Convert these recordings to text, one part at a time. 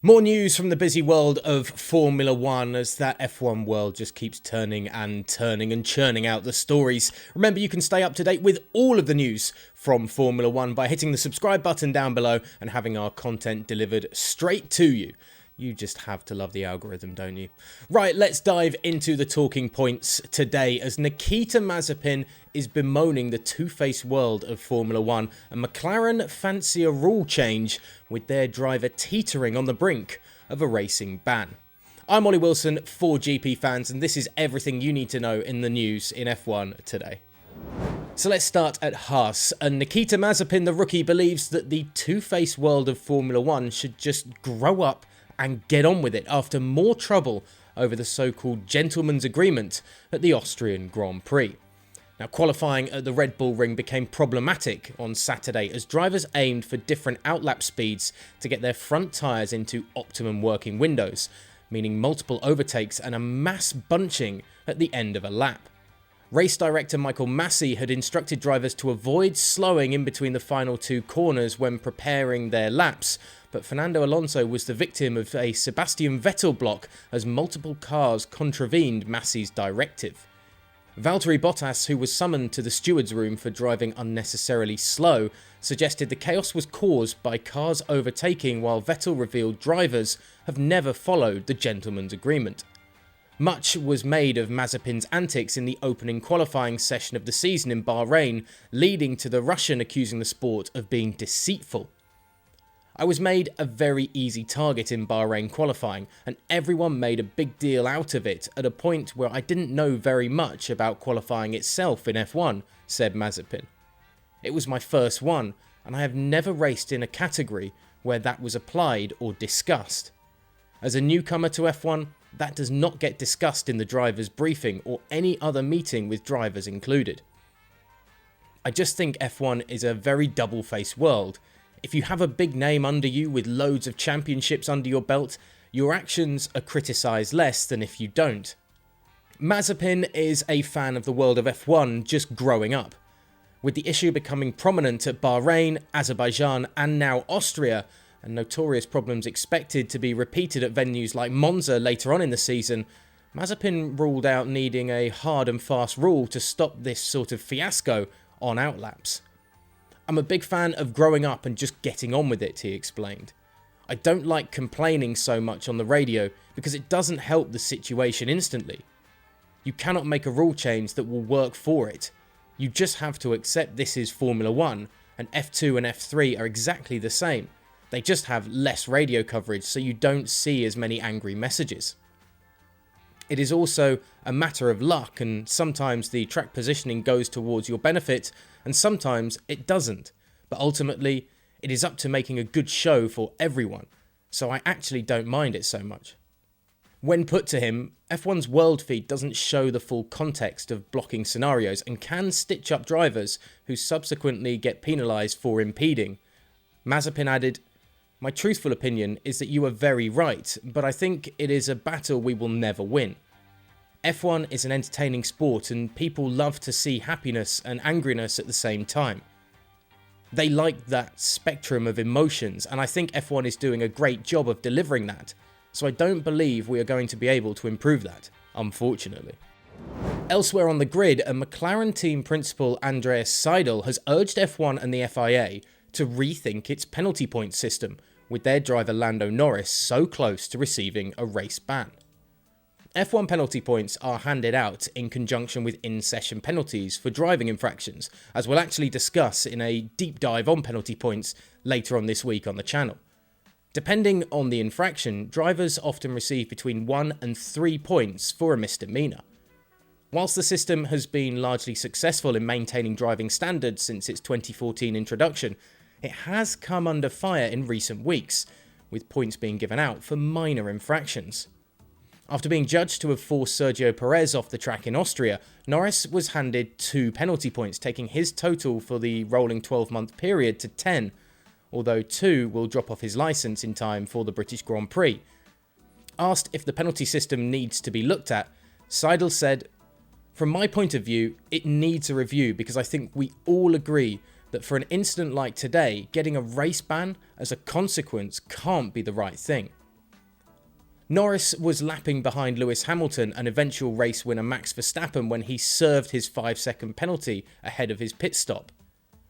More news from the busy world of Formula One as that F1 world just keeps turning and churning out the stories. Remember, you can stay up to date with all of the news from Formula One by hitting the subscribe button down below and having our content delivered straight to you. You just have to love the algorithm, don't you? Right, let's dive into the talking points today as Nikita Mazepin is bemoaning the two-faced world of Formula One and McLaren fancy a rule change with their driver teetering on the brink of a racing ban. I'm Ollie Wilson for GPFans and this is everything you need to know in the news in F1 today. So let's start at Haas, and Nikita Mazepin, the rookie, believes that the two-faced world of Formula One should just grow up and get on with it after more trouble over the so-called gentleman's agreement at the Austrian Grand Prix. Now, qualifying at the Red Bull Ring became problematic on Saturday as drivers aimed for different outlap speeds to get their front tyres into optimum working windows, meaning multiple overtakes and a mass bunching at the end of a lap. Race director Michael Masi had instructed drivers to avoid slowing in between the final two corners when preparing their laps, but Fernando Alonso was the victim of a Sebastian Vettel block as multiple cars contravened Masi's directive. Valtteri Bottas, who was summoned to the stewards' room for driving unnecessarily slow, suggested the chaos was caused by cars overtaking, while Vettel revealed drivers have never followed the gentleman's agreement. Much was made of Mazepin's antics in the opening qualifying session of the season in Bahrain, leading to the Russian accusing the sport of being deceitful. I was made a very easy target in Bahrain qualifying, and everyone made a big deal out of it at a point where I didn't know very much about qualifying itself in F1, said Mazepin. It was my first one, and I have never raced in a category where that was applied or discussed. As a newcomer to F1, that does not get discussed in the driver's briefing or any other meeting with drivers included. I just think F1 is a very double-faced world. If you have a big name under you with loads of championships under your belt, your actions are criticised less than if you don't. Mazepin is a fan of the world of F1 just growing up. With the issue becoming prominent at Bahrain, Azerbaijan and now Austria, and notorious problems expected to be repeated at venues like Monza later on in the season, Mazepin ruled out needing a hard and fast rule to stop this sort of fiasco on outlaps. I'm a big fan of growing up and just getting on with it, he explained. I don't like complaining so much on the radio because it doesn't help the situation instantly. You cannot make a rule change that will work for it. You just have to accept this is Formula One, and F2 and F3 are exactly the same. They just have less radio coverage, so you don't see as many angry messages. It is also a matter of luck, and sometimes the track positioning goes towards your benefit, and sometimes it doesn't. But ultimately, it is up to making a good show for everyone, so I actually don't mind it so much. When put to him, F1's world feed doesn't show the full context of blocking scenarios and can stitch up drivers who subsequently get penalised for impeding. Mazepin added, "My truthful opinion is that you are very right, but I think it is a battle we will never win. F1 is an entertaining sport and people love to see happiness and angriness at the same time. They like that spectrum of emotions, and I think F1 is doing a great job of delivering that, so I don't believe we are going to be able to improve that, unfortunately." Elsewhere on the grid, a McLaren team principal Andreas Seidl has urged F1 and the FIA to rethink its penalty point system, with their driver Lando Norris so close to receiving a race ban. F1 penalty points are handed out in conjunction with in-session penalties for driving infractions, as we'll actually discuss in a deep dive on penalty points later on this week on the channel. Depending on the infraction, drivers often receive between 1 and 3 points for a misdemeanor. Whilst the system has been largely successful in maintaining driving standards since its 2014 introduction, it has come under fire in recent weeks, with points being given out for minor infractions. After being judged to have forced Sergio Perez off the track in Austria, Norris was handed 2 penalty points, taking his total for the rolling 12-month period to 10, although 2 will drop off his licence in time for the British Grand Prix. Asked if the penalty system needs to be looked at, Seidl said, "From my point of view, it needs a review because I think we all agree that for an incident like today, getting a race ban as a consequence can't be the right thing. Norris was lapping behind Lewis Hamilton and eventual race winner Max Verstappen when he served his 5-second penalty ahead of his pit stop.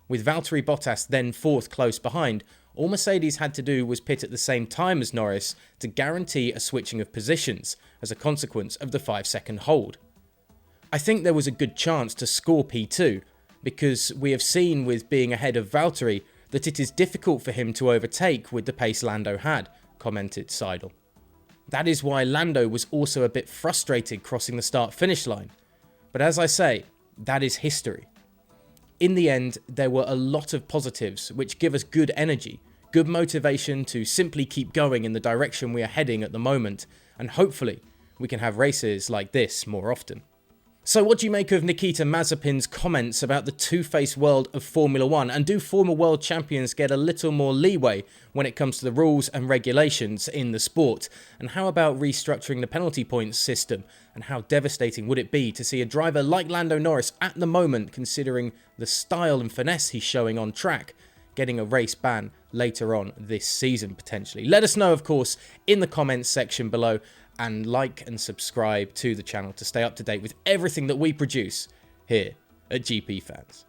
With Valtteri Bottas then fourth close behind, all Mercedes had to do was pit at the same time as Norris to guarantee a switching of positions as a consequence of the 5-second hold. I think there was a good chance to score P2, because we have seen with being ahead of Valtteri that it is difficult for him to overtake with the pace Lando had, commented Seidl. That is why Lando was also a bit frustrated crossing the start-finish line. But as I say, that is history. In the end, there were a lot of positives which give us good energy, good motivation to simply keep going in the direction we are heading at the moment, and hopefully we can have races like this more often. So what do you make of Nikita Mazepin's comments about the two-faced world of Formula 1, and do former world champions get a little more leeway when it comes to the rules and regulations in the sport? And how about restructuring the penalty points system, and how devastating would it be to see a driver like Lando Norris at the moment, considering the style and finesse he's showing on track, getting a race ban later on this season potentially? Let us know, of course, in the comments section below, and like and subscribe to the channel to stay up to date with everything that we produce here at GPFans.